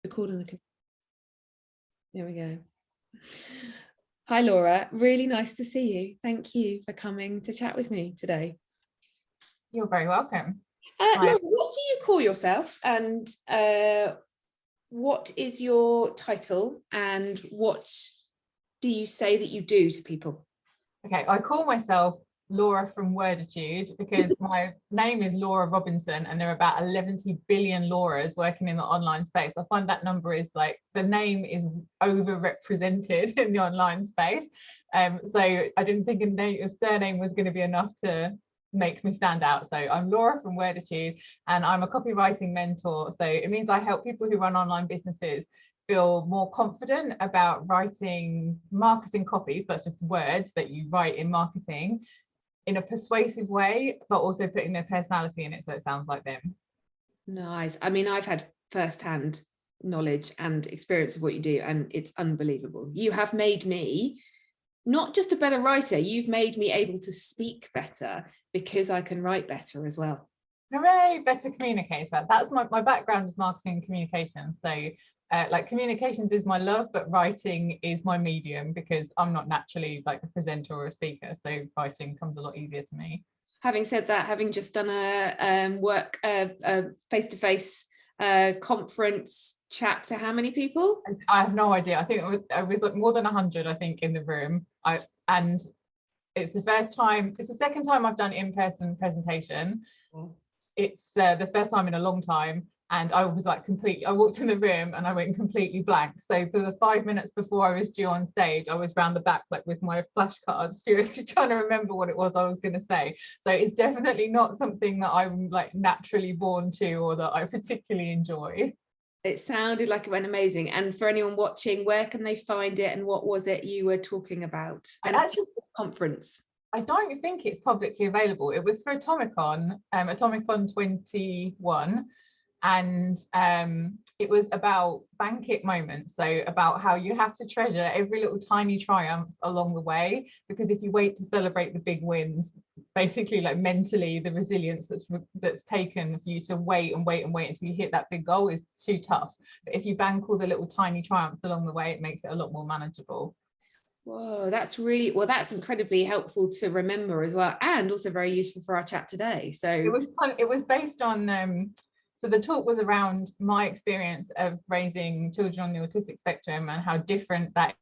Record on the. There we go. Hi Laura, really nice to see you. Thank you for coming to chat with me today. You're very welcome. Laura, what do you call yourself, and what is your title, and what do you say that you do to people? Okay, I call myself Laura from Worditude because my name is Laura Robinson and there are about 11 billion Lauras working in the online space. I find that number is like, the name is overrepresented in the online space. So I didn't think a surname was going to be enough to make me stand out. So I'm Laura from Worditude and I'm a copywriting mentor. So it means I help people who run online businesses feel more confident about writing marketing copies, that's just words that you write in marketing, in a persuasive way, but also putting their personality in it so it sounds like them. Nice. I mean, I've had firsthand knowledge and experience of what you do, and it's unbelievable. You have made me not just a better writer, you've made me able to speak better because I can write better as well. Hooray, better communicator. That's my background is marketing and communication. So like communications is my love, but writing is my medium because I'm not naturally like a presenter or a speaker. So writing comes a lot easier to me. Having said that, having just done a face-to-face conference chat to how many people? I have no idea. I think it was like more than 100, I think, in the room. And it's the second time I've done in-person presentation. Oh. It's the first time in a long time. And I was like I walked in the room and I went completely blank. So for the 5 minutes before I was due on stage, I was round the back like with my flashcards, seriously trying to remember what it was I was going to say. So it's definitely not something that I'm like naturally born to or that I particularly enjoy. It sounded like it went amazing. And for anyone watching, where can they find it and what was it you were talking about? And actually, conference. I don't think it's publicly available. It was for Atomicon, Atomicon 21. And it was about bank it moments, so about how you have to treasure every little tiny triumph along the way, because if you wait to celebrate the big wins, basically like mentally the resilience that's taken for you to wait until you hit that big goal is too tough. But if you bank all the little tiny triumphs along the way, it makes it a lot more manageable. Whoa, that's incredibly helpful to remember as well, and also very useful for our chat today. So it was based on so the talk was around my experience of raising children on the autistic spectrum and how different that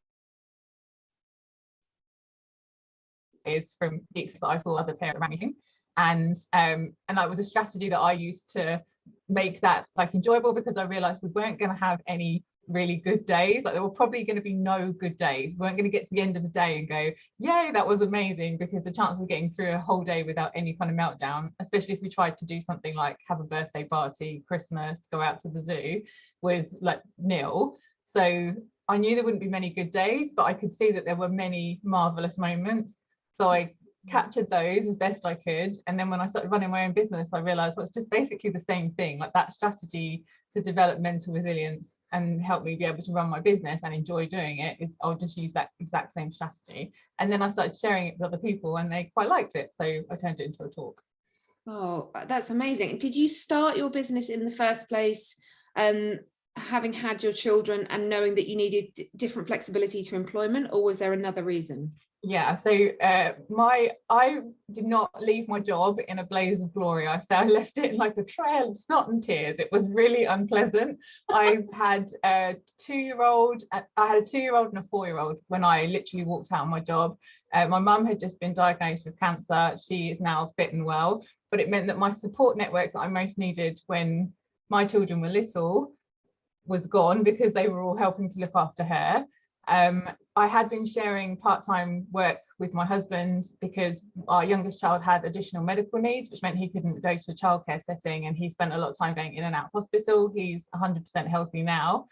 is from the experience that I saw other parents around me. And that was a strategy that I used to make that like enjoyable, because I realized we weren't going to have any really good days. Like there were probably going to be no good days. We weren't going to get to the end of the day and go, yay, that was amazing, because the chances of getting through a whole day without any kind of meltdown, especially if we tried to do something like have a birthday party, Christmas, go out to the zoo, was like nil. So I knew there wouldn't be many good days, but I could see that there were many marvelous moments. So I captured those as best I could. And then when I started running my own business, I realized it's just basically the same thing. Like that strategy to develop mental resilience and help me be able to run my business and enjoy doing it is I'll just use that exact same strategy. And then I started sharing it with other people and they quite liked it. So I turned it into a talk. Oh, that's amazing. Did you start your business in the first place having had your children and knowing that you needed different flexibility to employment, or was there another reason? Yeah, so I did not leave my job in a blaze of glory. I left it in like a trail of snot and tears. It was really unpleasant. I had a 2-year-old and a 4-year-old when I literally walked out of my job. My mum had just been diagnosed with cancer. She is now fit and well, but it meant that my support network that I most needed when my children were little was gone, because they were all helping to look after her. I had been sharing part-time work with my husband because our youngest child had additional medical needs, which meant he couldn't go to a childcare setting, and he spent a lot of time going in and out of hospital. He's 100% healthy now.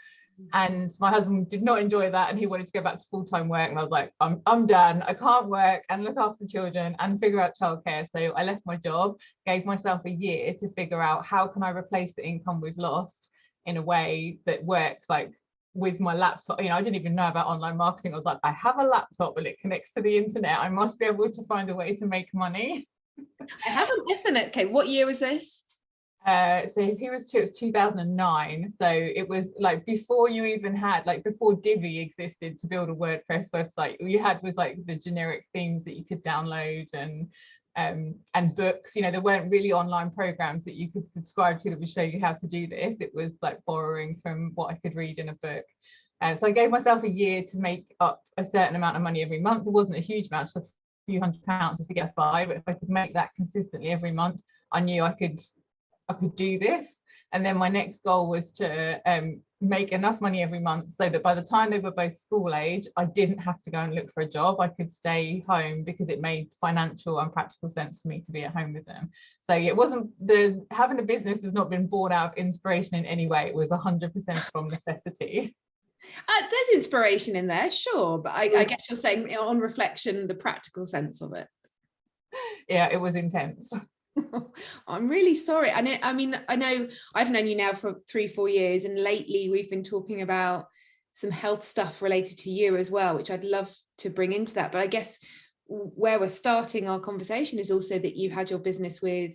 And my husband did not enjoy that, and he wanted to go back to full-time work, and I was like, I'm done. I can't work and look after the children and figure out childcare. So I left my job, gave myself a year to figure out how can I replace the income we've lost in a way that works, like with my laptop. I didn't even know about online marketing. I was like, I have a laptop and it connects to the internet. I must be able to find a way to make money. I have an Ethernet. Okay, what year was this? So if he was 2, it was 2009. So it was like before you even had, like before Divi existed to build a WordPress website. All you had was like the generic themes that you could download and books. You know, there weren't really online programs that you could subscribe to that would show you how to do this. It was like borrowing from what I could read in a book. So I gave myself a year to make up a certain amount of money every month. It wasn't a huge amount, just a few £100s just to get us by. But if I could make that consistently every month, I knew I could do this. And then my next goal was to make enough money every month so that by the time they were both school age, I didn't have to go and look for a job. I could stay home because it made financial and practical sense for me to be at home with them. So it wasn't having a business has not been born out of inspiration in any way. It was 100% from necessity. There's inspiration in there, sure, but I guess you're saying on reflection, the practical sense of it. Yeah, it was intense. I'm really sorry. I mean, I know I've known you now for 3-4 years, and lately we've been talking about some health stuff related to you as well, which I'd love to bring into that. But I guess where we're starting our conversation is also that you had your business with,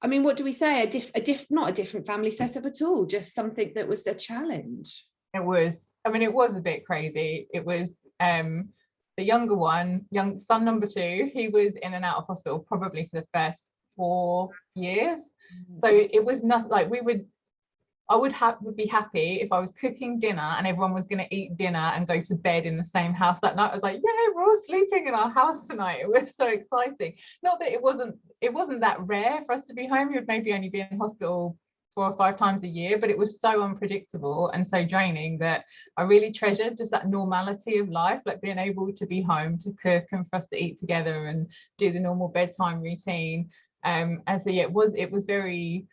I mean, what do we say? Not a different family setup at all, just something that was a challenge. It was, I mean, it was a bit crazy. It was the younger one, young son number 2, he was in and out of hospital probably for the first 4 years. So it was not like I would be happy if I was cooking dinner and everyone was going to eat dinner and go to bed in the same house that night. I was like, yeah, we're all sleeping in our house tonight. It was so exciting. Not that it wasn't that rare for us to be home. You would maybe only be in hospital 4 or 5 times a year, but it was so unpredictable and so draining that I really treasured just that normality of life, like being able to be home to cook and for us to eat together and do the normal bedtime routine. And so yeah, it was very,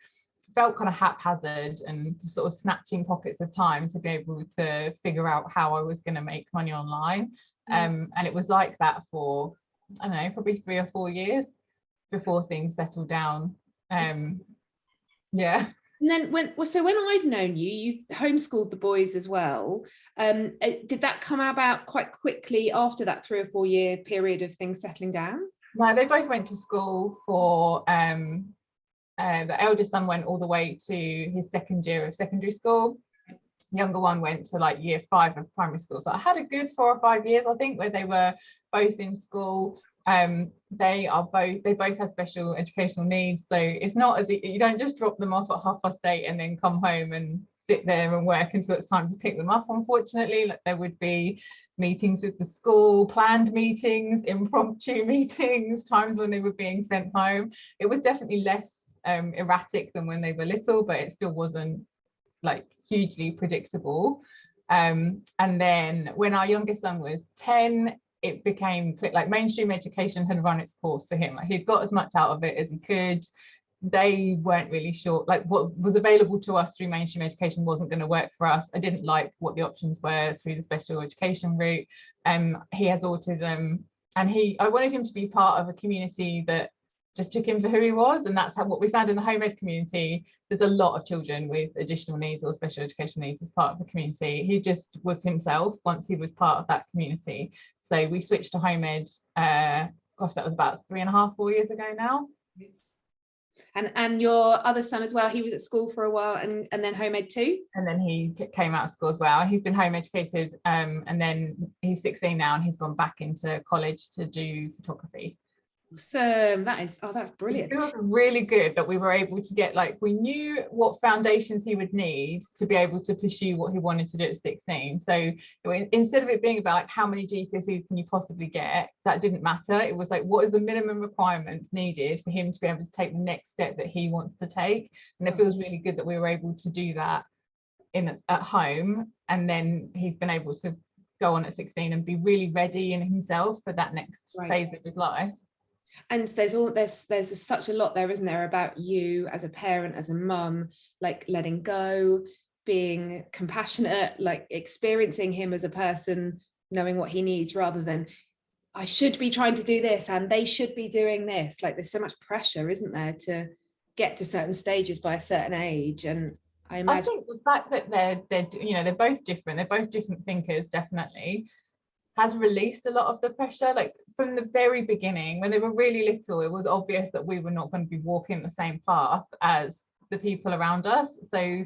felt kind of haphazard and sort of snatching pockets of time to be able to figure out how I was going to make money online. And it was like that for, I don't know, probably 3 or 4 years before things settled down. Yeah. And then when I've known you, you've homeschooled the boys as well. Did that come about quite quickly after that 3 or 4 year period of things settling down? No, they both went to school for the eldest son went all the way to his 2nd year of secondary school. The younger one went to like year 5 of primary school. So I had a good 4 or 5 years, I think, where they were both in school. They both have special educational needs, so it's not as you don't just drop them off at 8:30 and then come home and sit there and work until it's time to pick them up. Unfortunately, like there would be meetings with the school, planned meetings, impromptu meetings, times when they were being sent home. It was definitely less erratic than when they were little, but it still wasn't like hugely predictable. And then when our youngest son was 10, it became like mainstream education had run its course for him. Like he'd got as much out of it as he could. They weren't really sure, like what was available to us through mainstream education wasn't going to work for us. I didn't like what the options were through the special education route. He has autism, and I wanted him to be part of a community that just took him for who he was, and that's what we found in the home ed community. There's a lot of children with additional needs or special education needs as part of the community. He just was himself once he was part of that community. So we switched to home ed, gosh, that was about 3.5, 4 years ago now. And your other son as well, he was at school for a while and then home ed too? And then he came out of school as well. He's been home educated, and then he's 16 now and he's gone back into college to do photography. Awesome. That's brilliant. It feels really good that we were able to get, like, we knew what foundations he would need to be able to pursue what he wanted to do at 16. So instead of it being about like how many GCSEs can you possibly get, that didn't matter. It was like, what is the minimum requirements needed for him to be able to take the next step that he wants to take? And it feels really good that we were able to do that at home, and then he's been able to go on at 16 and be really ready in himself for that next phase of his life. And there's such a lot there, isn't there, about you as a parent, as a mum, like letting go, being compassionate, like experiencing him as a person, knowing what he needs, rather than I should be trying to do this and they should be doing this. Like there's so much pressure, isn't there, to get to certain stages by a certain age. And I think the fact that they're both different, they're both different thinkers, definitely has released a lot of the pressure. Like from the very beginning, when they were really little, it was obvious that we were not going to be walking the same path as the people around us. So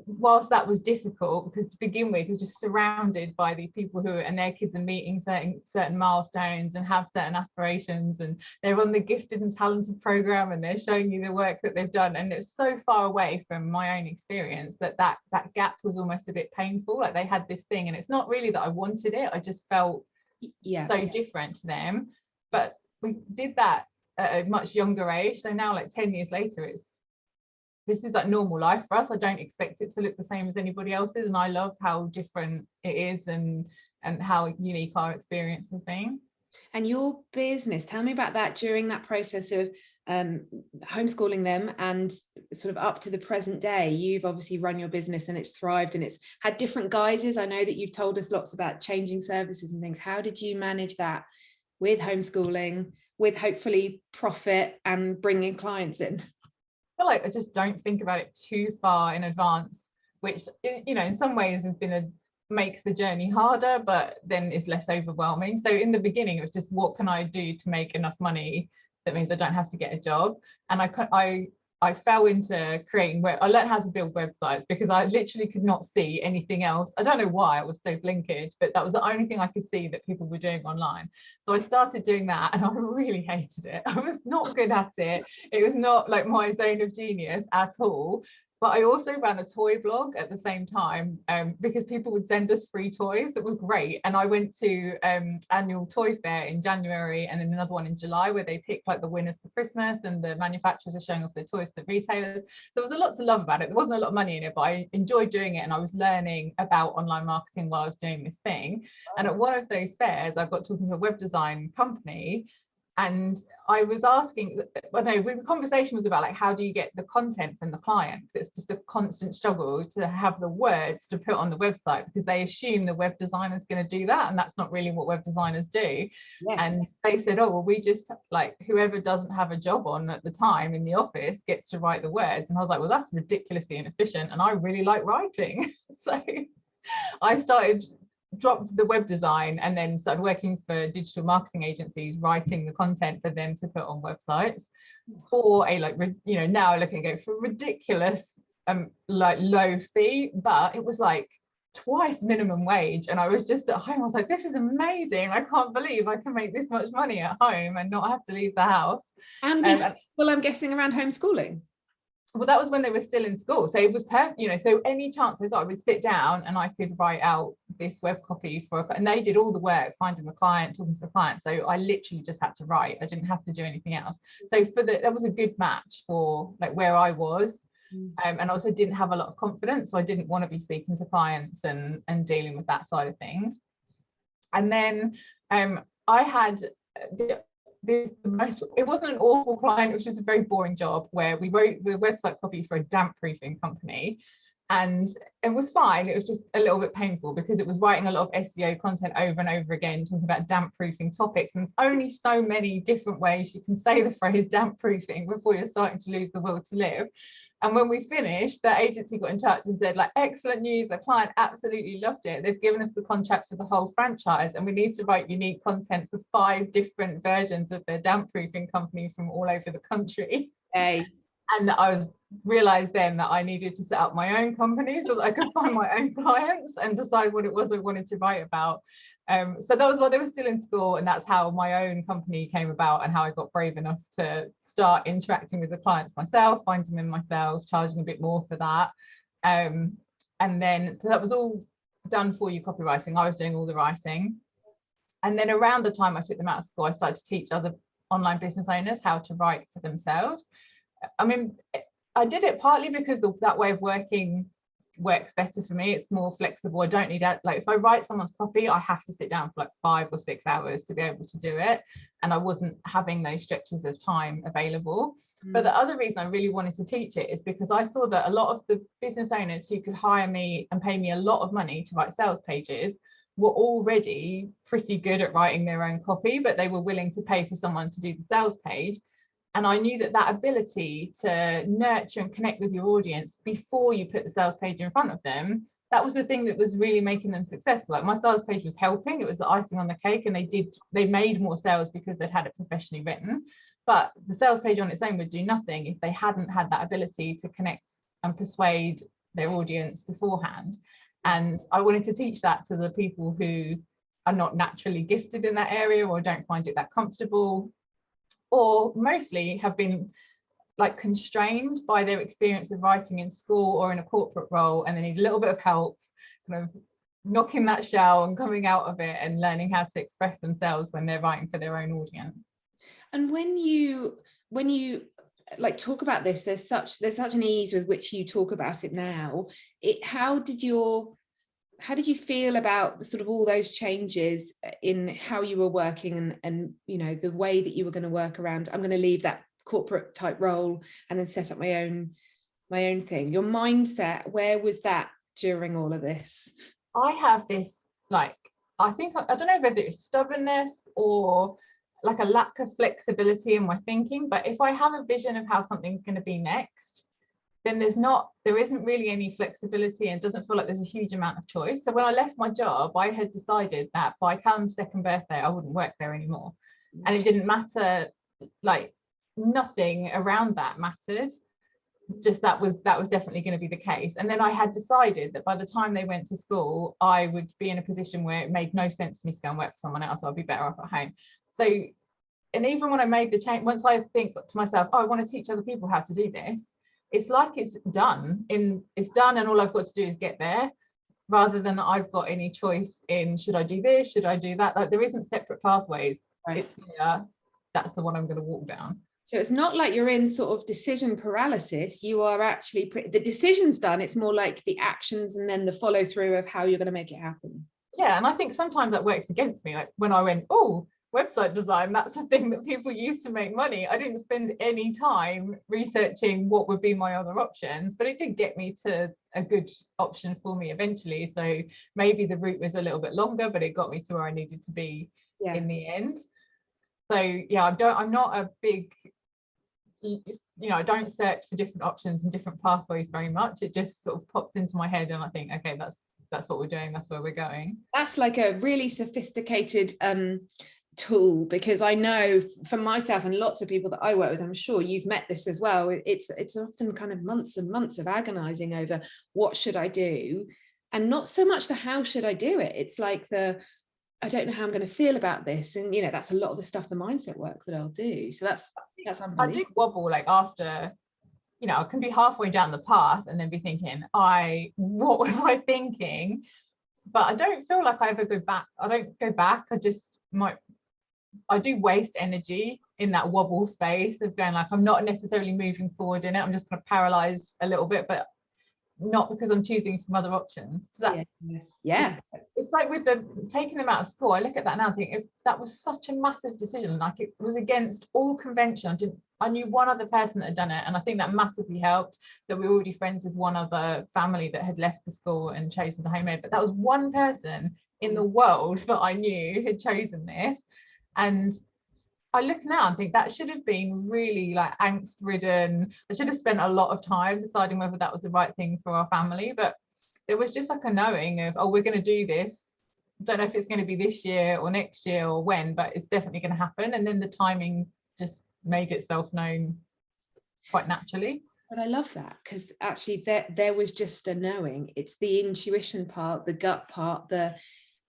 whilst that was difficult, because to begin with you're just surrounded by these people who and their kids are meeting certain milestones and have certain aspirations, and they're on the gifted and talented program and they're showing you the work that they've done, and it's so far away from my own experience that gap was almost a bit painful. Like they had this thing, and it's not really that I wanted it, I just felt so different to them. But we did that at a much younger age, so now like 10 years later this is like normal life for us. I don't expect it to look the same as anybody else's, and I love how different it is and how unique our experience has been. And your business, tell me about that during that process of homeschooling them and sort of up to the present day. You've obviously run your business and it's thrived and it's had different guises. I know that you've told us lots about changing services and things. How did you manage that with homeschooling, with hopefully profit and bringing clients in? I feel like I just don't think about it too far in advance, which, you know, in some ways makes the journey harder, but then it's less overwhelming. So in the beginning, it was just, what can I do to make enough money that means I don't have to get a job? And I fell into creating I learned how to build websites because I literally could not see anything else. I don't know why I was so blinkered, but that was the only thing I could see that people were doing online. So I started doing that and I really hated it. I was not good at it. It was not like my zone of genius at all. But I also ran a toy blog at the same time because people would send us free toys. It was great. And I went to annual toy fair in January and then another one in July where they picked like the winners for Christmas and the manufacturers are showing off their toys to the retailers. So there was a lot to love about it. There wasn't a lot of money in it, but I enjoyed doing it and I was learning about online marketing while I was doing this thing. And at one of those fairs, I got talking to a web design company. And I was asking, the conversation was about like, how do you get the content from the clients? It's just a constant struggle to have the words to put on the website because they assume the web designer is going to do that. And that's not really what web designers do. Yes. And they said, oh, well, we just like whoever doesn't have a job on at the time in the office gets to write the words. And I was like, well, that's ridiculously inefficient. And I really like writing. So I dropped the web design and then started working for digital marketing agencies, writing the content for them to put on websites for a now looking at it for ridiculous like low fee, but it was like twice minimum wage. And I was just at home, I was like, this is amazing. I can't believe I can make this much money at home and not have to leave the house. And well, I'm guessing around homeschooling. Well, that was when they were still in school. So it was perfect, so any chance I got, I would sit down and I could write out this web copy and they did all the work, finding the client, talking to the client. So I literally just had to write. I didn't have to do anything else. So that was a good match for like where I was. And also didn't have a lot of confidence. So I didn't want to be speaking to clients and dealing with that side of things. And then I had it wasn't an awful client, it was just a very boring job where we wrote the website copy for a damp proofing company, and it was fine. It was just a little bit painful because it was writing a lot of SEO content over and over again talking about damp proofing topics, and there's only so many different ways you can say the phrase damp proofing before you're starting to lose the will to live. And when we finished, the agency got in touch and said, like, excellent news, the client absolutely loved it. They've given us the contract for the whole franchise and we need to write unique content for 5 different versions of their damp proofing company from all over the country. Hey. And I realized then that I needed to set up my own company so that I could find my own clients and decide what it was I wanted to write about. So that was while they were still in school, and that's how my own company came about and how I got brave enough to start interacting with the clients myself, finding them myself, charging a bit more for that. And then so that was all done for you copywriting. I was doing all the writing. And then around the time I took them out of school, I started to teach other online business owners how to write for themselves. I mean, I did it partly because that way of working works better for me. It's more flexible. I don't need that. Like if I write someone's copy, I have to sit down for like 5 or 6 hours to be able to do it. And I wasn't having those stretches of time available. But the other reason I really wanted to teach it is because I saw that a lot of the business owners who could hire me and pay me a lot of money to write sales pages were already pretty good at writing their own copy, but they were willing to pay for someone to do the sales page. And I knew that ability to nurture and connect with your audience before you put the sales page in front of them, that was the thing that was really making them successful. Like my sales page was helping, it was the icing on the cake, and they made more sales because they'd had it professionally written. but the sales page on its own would do nothing if they hadn't had that ability to connect and persuade their audience beforehand. And I wanted to teach that to the people who are not naturally gifted in that area, or don't find it that comfortable, or mostly have been like constrained by their experience of writing in school or in a corporate role, and they need a little bit of help kind of knocking that shell and coming out of it and learning how to express themselves when they're writing for their own audience. And when you like talk about this, there's such an ease with which you talk about it now. How did you feel about the sort of all those changes in how you were working, and you know, the way that you were going to work around, I'm going to leave that corporate type role and then set up my own thing? Your mindset, where was that during all of this? I have this, like, I think, I don't know whether it's stubbornness or like a lack of flexibility in my thinking, but if I have a vision of how something's going to be next, then there isn't really any flexibility, and doesn't feel like there's a huge amount of choice. So when I left my job, I had decided that by Callum's second birthday, I wouldn't work there anymore. And it didn't matter, like nothing around that mattered. Just that was definitely going to be the case. And then I had decided that by the time they went to school, I would be in a position where it made no sense to me to go and work for someone else. I'd be better off at home. So, and even when I made the change, once I think to myself, oh, I want to teach other people how to do this, it's like it's done, and all I've got to do is get there, rather than I've got any choice in, should I do this, should I do that? Like, there isn't separate pathways. Right. It's clear, that's the one I'm going to walk down. So it's not like you're in sort of decision paralysis. You are actually, the decision's done. It's more like the actions and then the follow through of how you're going to make it happen. Yeah, and I think sometimes that works against me. Like when I went, oh, website design, that's the thing that people use to make money. I didn't spend any time researching what would be my other options, but it did get me to a good option for me eventually. So maybe the route was a little bit longer, but it got me to where I needed to be in the end. So yeah, I'm not a big, I don't search for different options and different pathways very much. It just sort of pops into my head and I think, okay, that's what we're doing, that's where we're going. That's like a really sophisticated tool, because I know for myself and lots of people that I work with, I'm sure you've met this as well, it's often kind of months and months of agonizing over what should I do, and not so much the how should I do it, it's like I don't know how I'm going to feel about this, and that's a lot of the stuff, the mindset work that I'll do. So that's unbelievable. I do wobble, like after I can be halfway down the path and then be thinking, what was I thinking? But I don't feel like I ever go back. I don't go back. I do waste energy in that wobble space of going, like, I'm not necessarily moving forward in it. I'm just kind of paralyzed a little bit, but not because I'm choosing from other options. Yeah. It's like with taking them out of school. I look at that now and think, if that was such a massive decision, like it was against all convention. I knew one other person that had done it, and I think that massively helped that we were already friends with one other family that had left the school and chosen the home ed. But that was one person in the world that I knew had chosen this. And I look now and think that should have been really like angst ridden. I should have spent a lot of time deciding whether that was the right thing for our family. But there was just like a knowing of, oh, we're going to do this. Don't know if it's going to be this year or next year or when, but it's definitely going to happen. And then the timing just made itself known quite naturally. But I love that, because actually there was just a knowing. It's the intuition part, the gut part,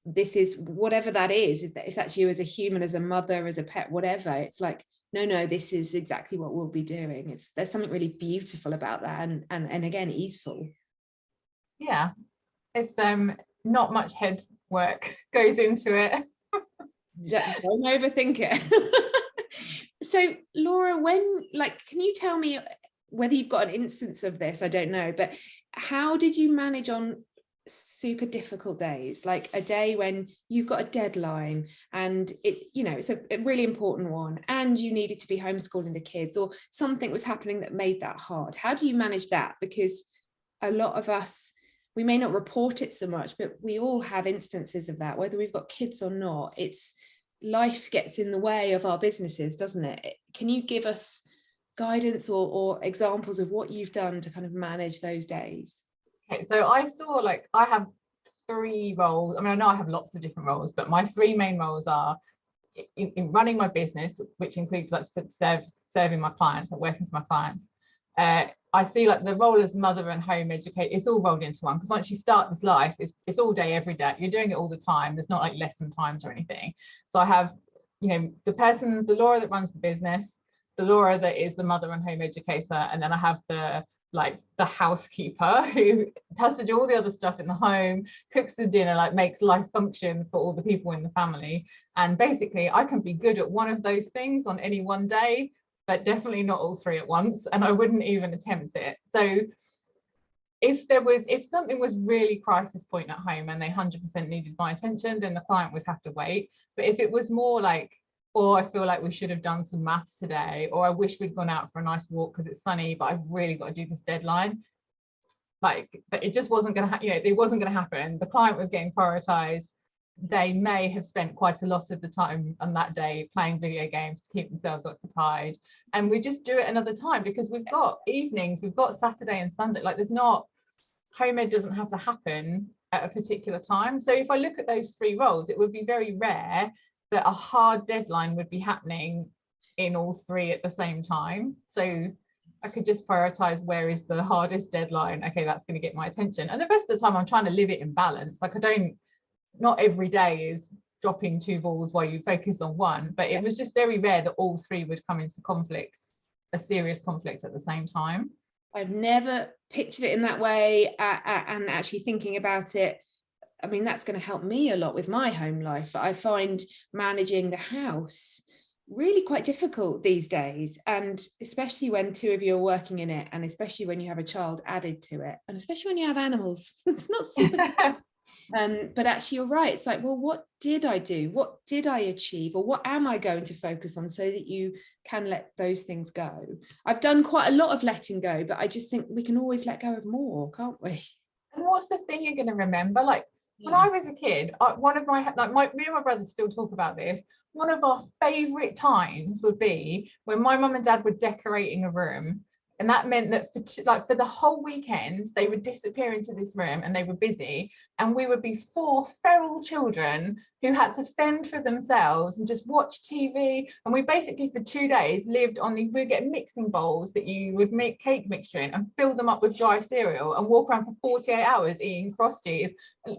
this is whatever that is, if that's you as a human, as a mother, as a pet, whatever, it's like, no, this is exactly what we'll be doing. There's something really beautiful about that, and again, easeful. Yeah, it's not much head work goes into it. Don't overthink it. So Laura, can you tell me whether you've got an instance of this? I don't know, but how did you manage on super difficult days, like a day when you've got a deadline and it's a really important one, and you needed to be homeschooling the kids, or something was happening that made that hard? How do you manage that? Because a lot of us, we may not report it so much, but we all have instances of that, whether we've got kids or not. It's life gets in the way of our businesses, doesn't it? Can you give us guidance or examples of what you've done to kind of manage those days? Okay, so I saw, like, I have 3 roles. I mean, I know I have lots of different roles, but my 3 main roles are in running my business, which includes like serving my clients and working for my clients, I see like the role as mother and home educator, it's all rolled into one, because once you start this life, it's all day, every day. You're doing it all the time. There's not like lesson times or anything. So I have, you know, the Laura that runs the business, the Laura that is the mother and home educator, and then I have the housekeeper who has to do all the other stuff in the home, cooks the dinner, like makes life function for all the people in the family. And basically I can be good at one of those things on any one day, but definitely not all three at once, and I wouldn't even attempt it. So if something was really crisis point at home and they 100% needed my attention, then the client would have to wait. But if it was more like, or I feel like we should have done some maths today, or I wish we'd gone out for a nice walk because it's sunny, but I've really got to do this deadline, like it just wasn't going to happen. You know, it wasn't going to happen. The client was getting prioritized. They may have spent quite a lot of the time on that day playing video games to keep themselves occupied, and we just do it another time, because we've got evenings, we've got Saturday and Sunday. Like there's not, home ed doesn't have to happen at a particular time. So if I look at those three roles, it would be very rare that a hard deadline would be happening in all three at the same time. So I could just prioritize where is the hardest deadline. Okay, that's going to get my attention, and the rest of the time I'm trying to live it in balance. Like not every day is dropping two balls while you focus on one, but it was just very rare that all three would come into a serious conflict at the same time. I've never pictured it in that way, and actually thinking about it, I mean, that's going to help me a lot with my home life. I find managing the house really quite difficult these days, and especially when two of you are working in it, and especially when you have a child added to it, and especially when you have animals. It's not super but actually you're right. It's like, well, what did I do? What did I achieve? Or what am I going to focus on, so that you can let those things go? I've done quite a lot of letting go, but I just think we can always let go of more, can't we? And what's the thing you're going to remember? Like when I was a kid, me and my brothers still talk about this. One of our favorite times would be when my mum and dad were decorating a room. And that meant that for the whole weekend, they would disappear into this room and they were busy. And we would be four feral children who had to fend for themselves and just watch TV. And we basically for 2 days lived on these, we'd get mixing bowls that you would make cake mixture in and fill them up with dry cereal and walk around for 48 hours eating Frosties.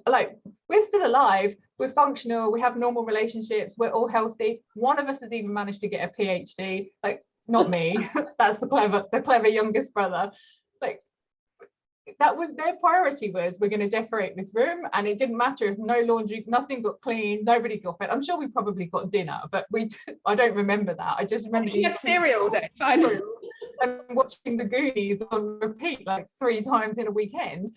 Like, we're still alive, we're functional, we have normal relationships, we're all healthy. One of us has even managed to get a PhD. Like, not me, that's the clever youngest brother. Like, that was their priority, was we're going to decorate this room, and it didn't matter if no laundry, nothing got cleaned, nobody got fed. I'm sure we probably got dinner, but I don't remember that. I just remember you had cereal all day, fine. And watching the Goonies on repeat like 3 times in a weekend.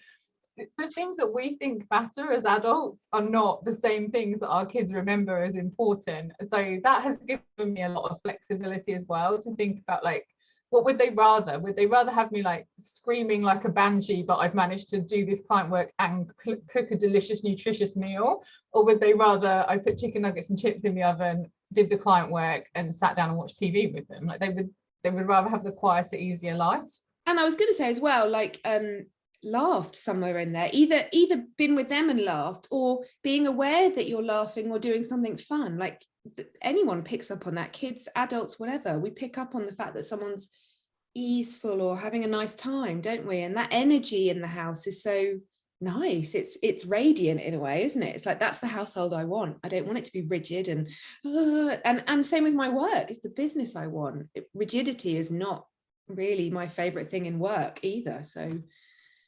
The things that we think matter as adults are not the same things that our kids remember as important. So that has given me a lot of flexibility as well, to think about, like, what would they rather? Would they rather have me like screaming like a banshee, but I've managed to do this client work and cook a delicious, nutritious meal? Or would they rather I put chicken nuggets and chips in the oven, did the client work, and sat down and watched TV with them? Like, they would rather have the quieter, easier life. And I was going to say as well, like, laughed somewhere in there, either been with them and laughed, or being aware that you're laughing or doing something fun. Like, anyone picks up on that, kids, adults, whatever. We pick up on the fact that someone's easeful or having a nice time, don't we? And that energy in the house is so nice. It's radiant in a way, isn't it? It's like, that's the household I want. I don't want it to be rigid and same with my work. It's the business I want. Rigidity is not really my favorite thing in work either. So,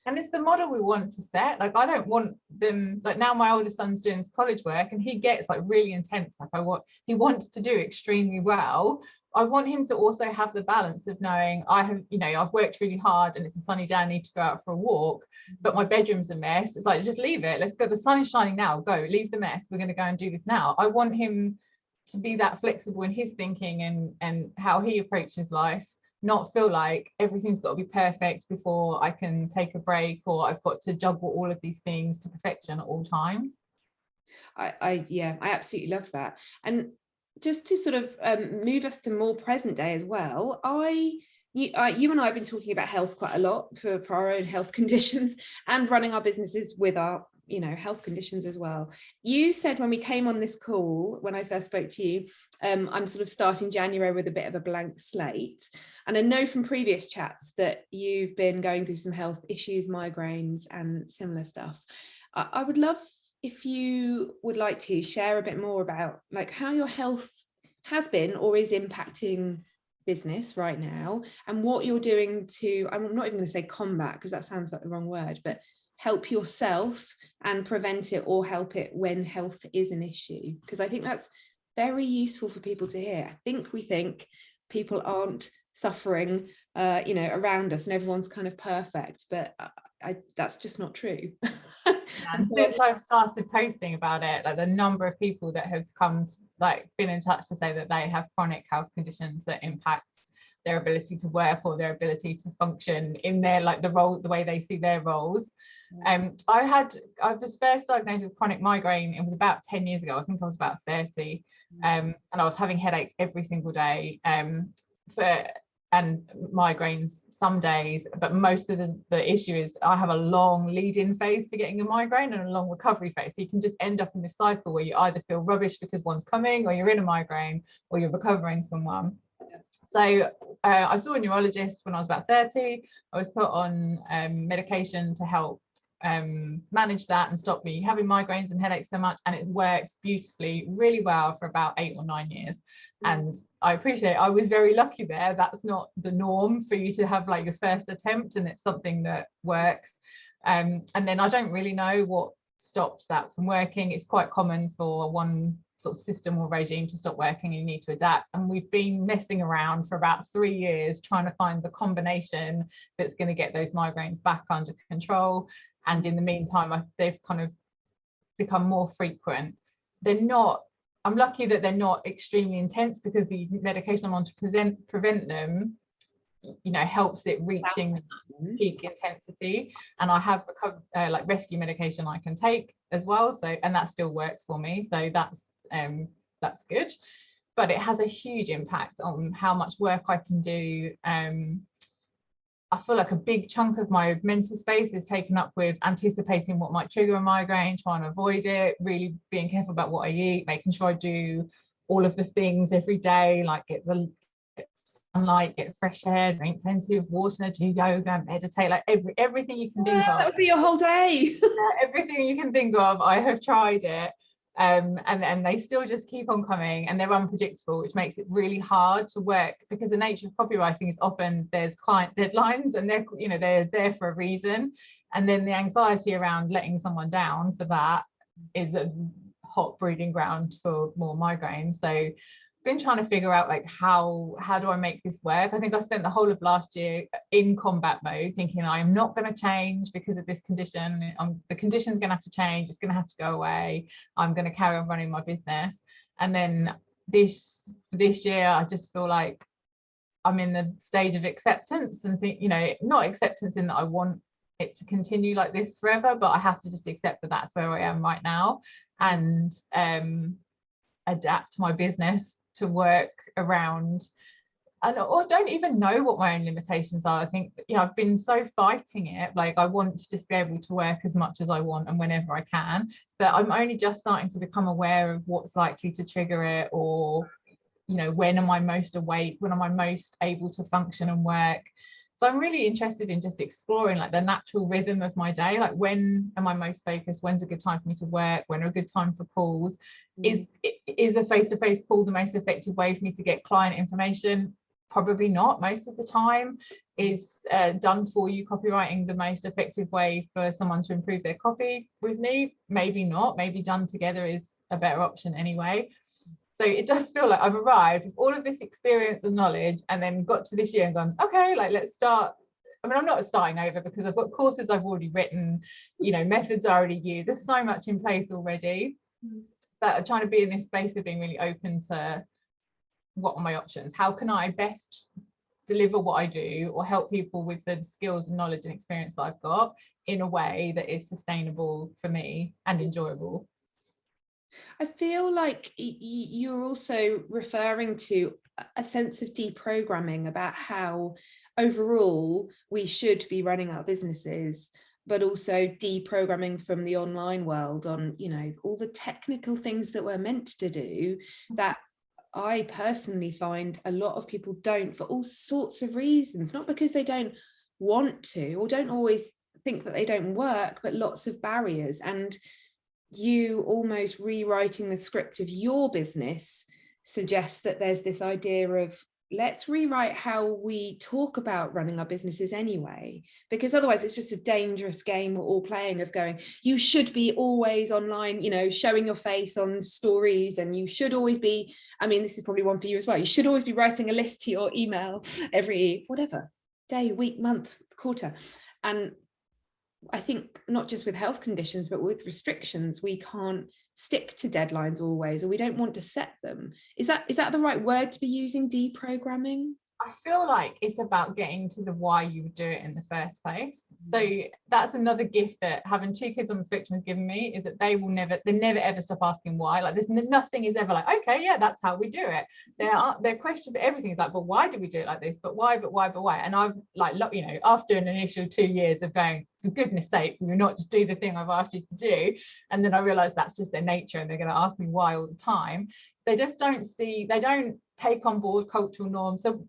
and it's the model we want to set. Like, I don't want them, like, now my oldest son's doing his college work and he gets like really intense. Like, he wants to do extremely well. I want him to also have the balance of knowing I've worked really hard and it's a sunny day, I need to go out for a walk, but my bedroom's a mess. It's like, just leave it. Let's go. The sun is shining now. Go, leave the mess. We're going to go and do this now. I want him to be that flexible in his thinking and how he approaches life. Not feel like everything's got to be perfect before I can take a break, or I've got to juggle all of these things to perfection at all times. I absolutely love that. And just to sort of move us to more present day as well, you and I have been talking about health quite a lot for our own health conditions, and running our businesses with our health conditions as well. You said when we came on this call, when I first spoke to you, I'm sort of starting January with a bit of a blank slate. And I know from previous chats that you've been going through some health issues, migraines and similar stuff. I would love if you would like to share a bit more about like how your health has been or is impacting business right now, and what you're doing to, I'm not even going to say combat because that sounds like the wrong word, but help yourself and prevent it or help it when health is an issue. Because I think that's very useful for people to hear. I think we think people aren't suffering, around us and everyone's kind of perfect, but that's just not true. And since I've started posting about it, like the number of people that have been in touch to say that they have chronic health conditions that impacts their ability to work or their ability to function in their the way they see their roles. I was first diagnosed with chronic migraine. It was about 10 years ago. I think I was about 30, and I was having headaches every single day, and migraines some days, but most of the issue is I have a long lead-in phase to getting a migraine and a long recovery phase. So you can just end up in this cycle where you either feel rubbish because one's coming, or you're in a migraine, or you're recovering from one. So I saw a neurologist when I was about 30. I was put on medication to help manage that and stop me having migraines and headaches so much, and it worked beautifully, really well for about 8 or 9 years. And I appreciate I was very lucky there. That's not the norm for you to have like your first attempt, and it's something that works. And then I don't really know what stops that from working. It's quite common for one sort of system or regime to stop working, and you need to adapt. And we've been messing around for about 3 years trying to find the combination that's going to get those migraines back under control. And in the meantime, they've kind of become more frequent. I'm lucky that they're not extremely intense, because the medication I'm on to prevent them, helps it reaching peak intensity. And I have recovered rescue medication I can take as well. So, and that still works for me. So that's good. But it has a huge impact on how much work I can do. I feel like a big chunk of my mental space is taken up with anticipating what might trigger a migraine, trying to avoid it, really being careful about what I eat, making sure I do all of the things every day, like get sunlight, get fresh air, drink plenty of water, do yoga, meditate, like everything you can think of. That would be your whole day. Everything you can think of, I have tried it. And they still just keep on coming, and they're unpredictable, which makes it really hard to work, because the nature of copywriting is often there's client deadlines, and they're there for a reason, and then the anxiety around letting someone down for that is a hot breeding ground for more migraines. So been trying to figure out like how do I make this work. I think I spent the whole of last year in combat mode, thinking I am not going to change because of this condition. The condition's going to have to change. It's going to have to go away. I'm going to carry on running my business. And then this year, I just feel like I'm in the stage of acceptance, and think, not acceptance in that I want it to continue like this forever, but I have to just accept that that's where I am right now, and adapt my business to work around. And or don't even know what my own limitations are. I think I've been so fighting it, like I want to just be able to work as much as I want and whenever I can, that I'm only just starting to become aware of what's likely to trigger it, or when am I most awake, when am I most able to function and work. So I'm really interested in just exploring like the natural rhythm of my day, like when am I most focused, when's a good time for me to work, when are a good time for calls. Is a face-to-face call the most effective way for me to get client information? Probably not most of the time. Is done for you copywriting the most effective way for someone to improve their copy with me? Maybe not. Maybe done together is a better option anyway. So it does feel like I've arrived with all of this experience and knowledge, and then got to this year and gone, okay, like let's start. I mean, I'm not starting over, because I've got courses I've already written, methods I already use. There's so much in place already. But I'm trying to be in this space of being really open to what are my options? How can I best deliver what I do, or help people with the skills and knowledge and experience that I've got in a way that is sustainable for me and enjoyable? I feel like you're also referring to a sense of deprogramming about how overall we should be running our businesses but also deprogramming from the online world on, you know, all the technical things that we're meant to do that I personally find a lot of people don't, for all sorts of reasons, not because they don't want to or don't always think that they don't work, but lots of barriers. And you almost rewriting the script of your business suggests that there's this idea of, let's rewrite how we talk about running our businesses anyway, because otherwise it's just a dangerous game we're all playing of going, you should be always online, you know, showing your face on stories, and you should always be, I mean, this is probably one for you as well, you should always be writing a list to your email every whatever day, week, month, quarter. And I think not just with health conditions, but with restrictions, we can't stick to deadlines always, or we don't want to set them. Is that the right word to be using, deprogramming? I feel like it's about getting to the why you would do it in the first place. So that's another gift that having 2 kids on the spectrum has given me, is that they never ever stop asking why. Like, there's nothing is ever like, okay, yeah, that's how we do it. Their question for everything is like, but why do we do it like this? But why? And I've, like, you know, after an initial 2 years of going, for goodness sake, you're not just do the thing I've asked you to do, and then I realized that's just their nature and they're going to ask me why all the time. They just don't take on board cultural norms. So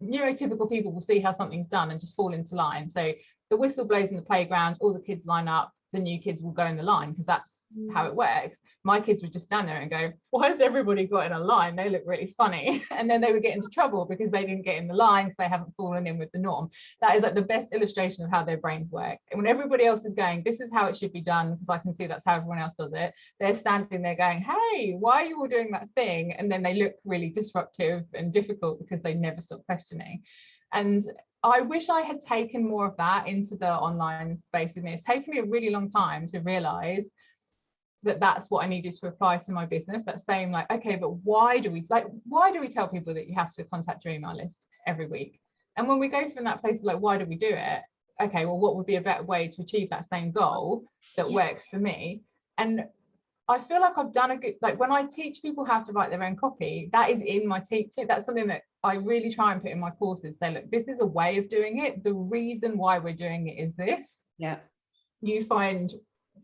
neurotypical people will see how something's done and just fall into line. So the whistle blows in the playground, all the kids line up, the new kids will go in the line, because that's how it works. My kids would just stand there and go, why has everybody got in a line? They look really funny. And then they would get into trouble because they didn't get in the line because they haven't fallen in with the norm. That is like the best illustration of how their brains work. And when everybody else is going, this is how it should be done, because I can see that's how everyone else does it, they're standing there going, hey, why are you all doing that thing? And then they look really disruptive and difficult because they never stop questioning. And I wish I had taken more of that into the online space. And it's taken me a really long time to realize that that's what I needed to apply to my business. That same, like, okay, but why do we tell people that you have to contact your email list every week? And when we go from that place of like, why do we do it? Okay, well, what would be a better way to achieve that same goal that works for me? And I feel like I've done a good, like, when I teach people how to write their own copy, that is in my teaching. That's something that I really try and put in my courses. Say, look, this is a way of doing it. The reason why we're doing it is this. Yeah. You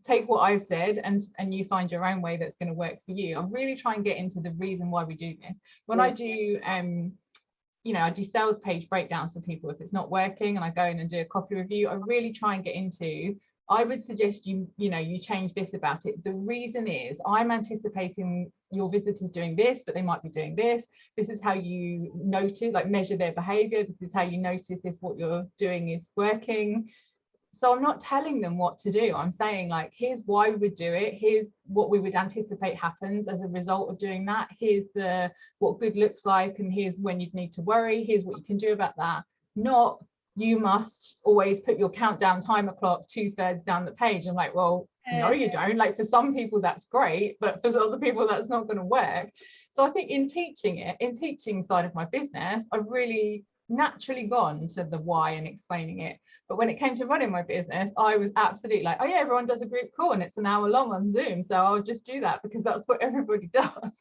take what I've said and you find your own way that's going to work for you. I really try and get into the reason why we do this. When I do, you know, I do sales page breakdowns for people. If it's not working and I go in and do a copy review, I really try and get into, I would suggest you change this about it. The reason is, I'm anticipating your visitors doing this, but they might be doing this. This is how you notice, like, measure their behavior. This is how you notice if what you're doing is working. So I'm not telling them what to do. I'm saying, like, here's why we would do it. Here's what we would anticipate happens as a result of doing that. Here's what good looks like, and here's when you'd need to worry. Here's what you can do about that. Not, you must always put your countdown timer clock 2/3 down the page. I'm like, well, no, you don't. Like, for some people that's great, but for other people that's not going to work. So I think in teaching side of my business, I've really naturally gone to the why and explaining it. But when it came to running my business, I was absolutely like, oh yeah, everyone does a group call and it's an hour long on Zoom, so I'll just do that because that's what everybody does.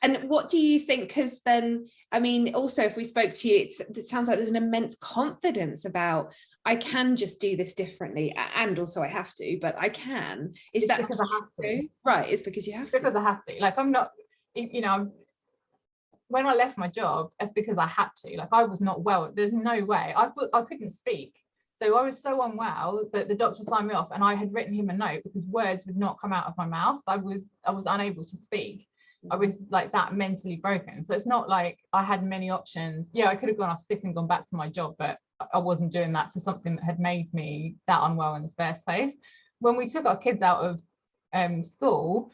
And what do you think has then, I mean, also, if we spoke to you, it sounds like there's an immense confidence about, I can just do this differently, and also I have to, but I can. Is that because I have to? Right, it's because you have to. Because I have to. Like, I'm not, you know, when I left my job, it's because I had to. Like, I was not well. There's no way. I couldn't speak. So I was so unwell that the doctor signed me off, and I had written him a note because words would not come out of my mouth. I was unable to speak. I was like that mentally broken. So it's not like I had many options. Yeah, I could have gone off sick and gone back to my job, but I wasn't doing that to something that had made me that unwell in the first place. When we took our kids out of school,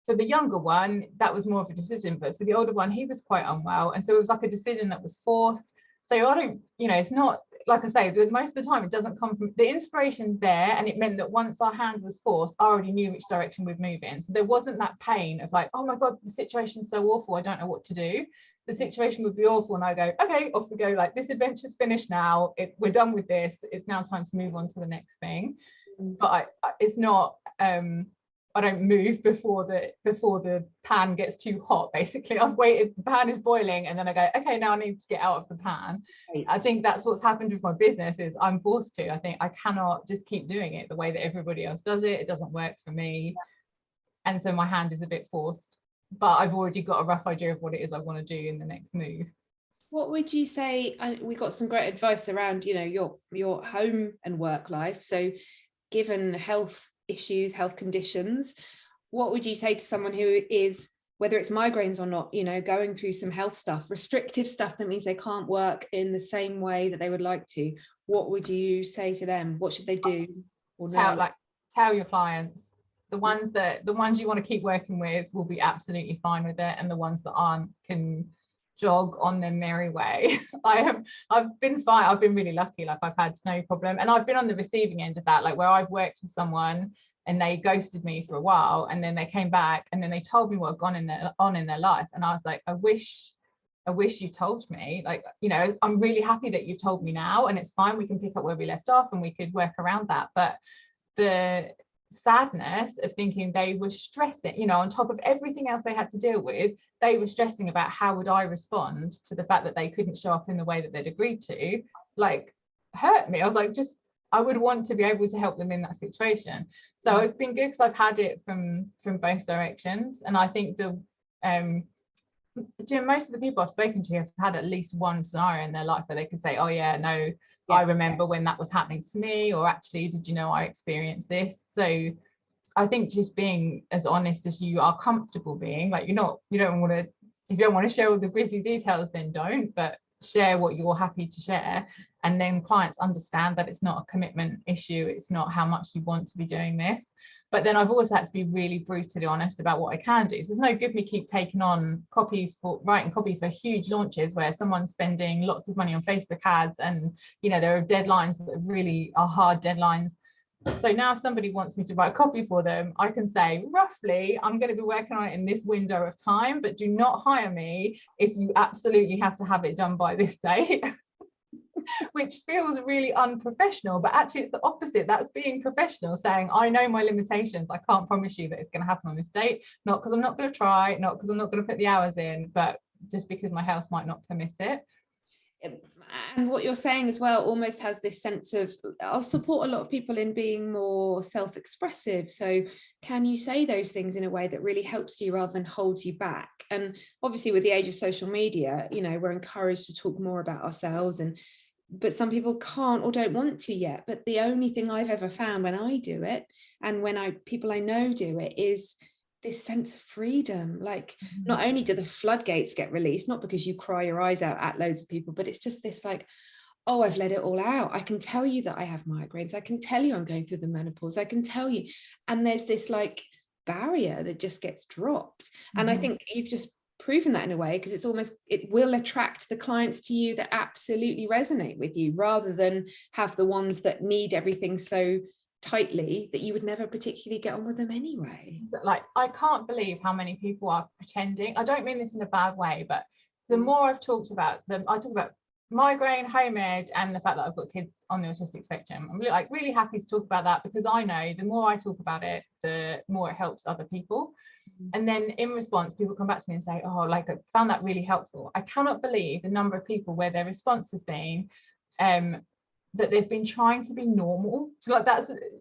for the younger one, that was more of a decision, but for the older one, he was quite unwell. And so it was like a decision that was forced. So I don't, you know, it's not, like I say, most of the time it doesn't come from, the inspiration's there, and it meant that once our hand was forced, I already knew which direction we'd move in. So there wasn't that pain of like, oh my God, the situation's so awful, I don't know what to do. The situation would be awful and I go, okay, off we go, like, this adventure's finished now, we're done with this, it's now time to move on to the next thing. But it's not, move before the pan gets too hot. Basically, I've waited, the pan is boiling, and then I go, okay, now I need to get out of the pan. Right. I think that's what's happened with my business, is I'm forced to. I think I cannot just keep doing it the way that everybody else does it. It doesn't work for me. And so my hand is a bit forced, but I've already got a rough idea of what it is I want to do in the next move. What would you say? We got some great advice around, your home and work life. So given health issues, health conditions, what would you say to someone who is, whether it's migraines or not, going through some health stuff, restrictive stuff that means they can't work in the same way that they would like to? What would you say to them? What should they do? Or tell your clients. The ones you want to keep working with will be absolutely fine with it, and the ones that aren't can jog on their merry way. I've been fine. I've been really lucky. Like, I've had no problem, and I've been on the receiving end of that, like where I've worked with someone and they ghosted me for a while, and then they came back and then they told me what had gone on in their life, and I was like, I wish you told me. Like, I'm really happy that you've told me now, and it's fine, we can pick up where we left off and we could work around that. But the sadness of thinking they were stressing, on top of everything else they had to deal with, they were stressing about how would I respond to the fact that they couldn't show up in the way that they'd agreed to, like, hurt me. I was like, I would want to be able to help them in that situation. So it's been good because I've had it from both directions. And I think most of the people I've spoken to have had at least one scenario in their life where they can say, oh yeah, no, I remember when that was happening to me, or actually, did you know I experienced this? So I think just being as honest as you are comfortable being, like, if you don't want to share all the grisly details, then don't, but share what you're happy to share. And then clients understand that it's not a commitment issue, it's not how much you want to be doing this. But then I've also had to be really brutally honest about what I can do. So there's no good me keep taking on writing copy for huge launches where someone's spending lots of money on Facebook ads, and there are deadlines that really are hard deadlines. So now if somebody wants me to write copy for them, I can say, roughly, I'm going to be working on it in this window of time, but do not hire me if you absolutely have to have it done by this date. Which feels really unprofessional, but actually it's the opposite. That's being professional, saying, I know my limitations, I can't promise you that it's going to happen on this date, not because I'm not going to try, not because I'm not going to put the hours in, but just because my health might not permit it. And what you're saying as well almost has this sense of, I'll support a lot of people in being more self-expressive. So can you say those things in a way that really helps you rather than holds you back? And obviously with the age of social media, we're encouraged to talk more about ourselves, but some people can't or don't want to yet. But the only thing I've ever found when I do it, and when people I know do it, is this sense of freedom. Like, not only do the floodgates get released, not because you cry your eyes out at loads of people, but it's just this like, oh, I've let it all out. I can tell you that I have migraines. I can tell you I'm going through the menopause. I can tell you. And there's this like barrier that just gets dropped. And I think you've just proven that in a way, because it will attract the clients to you that absolutely resonate with you, rather than have the ones that need everything so tightly that you would never particularly get on with them anyway. Like, I can't believe how many people are pretending. I don't mean this in a bad way, but the more I've talked about them, I talk about migraine, home ed, and the fact that I've got kids on the autistic spectrum. I'm really happy to talk about that, because I know the more I talk about it, the more it helps other people. And then in response, people come back to me and say, oh, like, I found that really helpful. I cannot believe the number of people where their response has been that they've been trying to be normal. So like,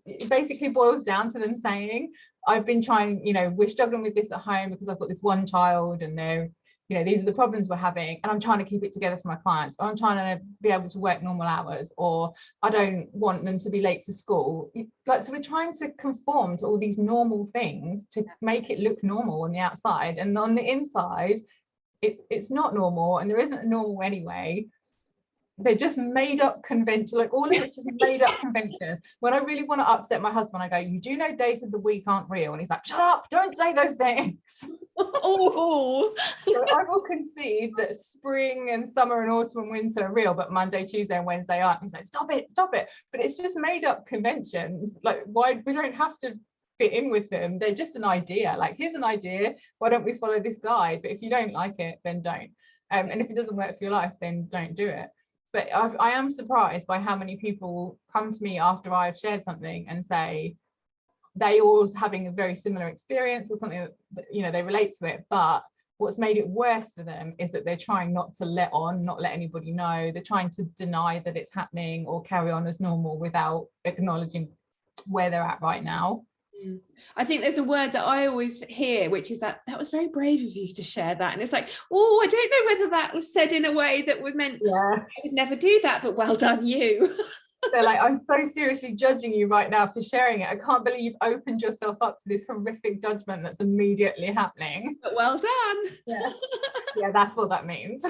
it basically boils down to them saying, I've been trying, we're struggling with this at home because I've got this one child, and they're, these are the problems we're having, and I'm trying to keep it together for my clients, or I'm trying to be able to work normal hours, or I don't want them to be late for school. Like, so we're trying to conform to all these normal things to make it look normal on the outside, and on the inside it's not normal, and there isn't a normal anyway. They're just made up conventions. Like, all of it's just made up conventions. When I really want to upset my husband, I go, you do know days of the week aren't real? And he's like, shut up, don't say those things. Oh. So I will concede that spring and summer and autumn and winter are real, but Monday, Tuesday and Wednesday aren't. He's like, stop it. But it's just made up conventions. Like, why? We don't have to fit in with them. They're just an idea. Like, here's an idea, why don't we follow this guide? But if you don't like it, then don't. And if it doesn't work for your life, then don't do it. But I am surprised by how many people come to me after I've shared something and say, they all having a very similar experience or something that, you know, they relate to it. But what's made it worse for them is that they're trying not to let anybody know. They're trying to deny that it's happening or carry on as normal without acknowledging where they're at right now. I think there's a word that I always hear, which is that was very brave of you to share that. And it's like, oh, I don't know whether that was said in a way that would meant I would never do that, but well done you. They're like, I'm so seriously judging you right now for sharing it. I can't believe you've opened yourself up to this horrific judgment that's immediately happening. But well done. Yeah, that's what that means.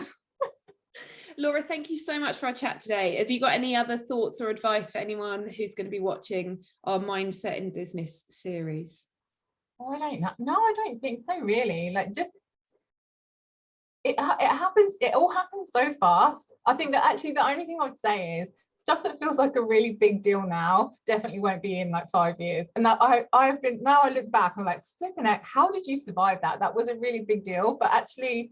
Laura, thank you so much for our chat today. Have you got any other thoughts or advice for anyone who's going to be watching our Mindset in Business series? Oh, I don't know. No, I don't think so, really. Like, just it happens. It all happens so fast. I think that actually the only thing I would say is stuff that feels like a really big deal now definitely won't be in like 5 years. And that I've been, now I look back, I'm like, flipping heck, how did you survive that? That was a really big deal. But actually,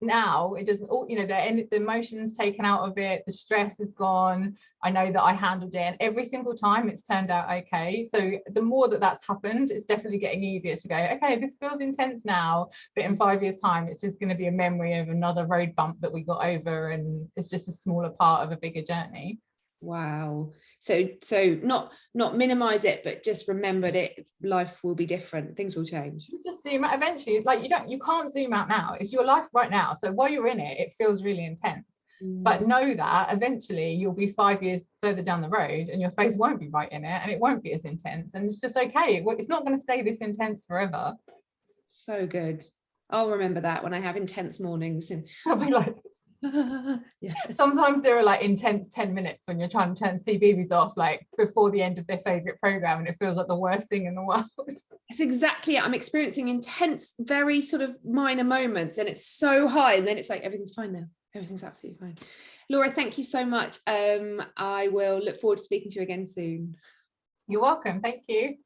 now it doesn't, you know, the emotions taken out of it, the stress is gone. I know that I handled it, and every single time it's turned out okay. So the more that's happened, it's definitely getting easier to go, okay, this feels intense now, but in 5 years time it's just going to be a memory of another road bump that we got over, and it's just a smaller part of a bigger journey. Wow. So not minimize it, but just remember that life will be different. Things will change. You just zoom out eventually. Like you can't zoom out now. It's your life right now. So while you're in it, it feels really intense. But know that eventually you'll be 5 years further down the road and your face won't be right in it, and it won't be as intense. And it's just okay. It's not going to stay this intense forever. So good. I'll remember that when I have intense mornings, and I'll be like, yeah. Sometimes there are like intense 10 minutes when you're trying to turn CBeebies off, like before the end of their favorite program, and it feels like the worst thing in the world. It's exactly it. I'm experiencing intense, very sort of minor moments, and it's so high, and then it's like everything's fine now. Everything's absolutely fine. Laura, thank you so much. I will look forward to speaking to you again soon. You're welcome. Thank you.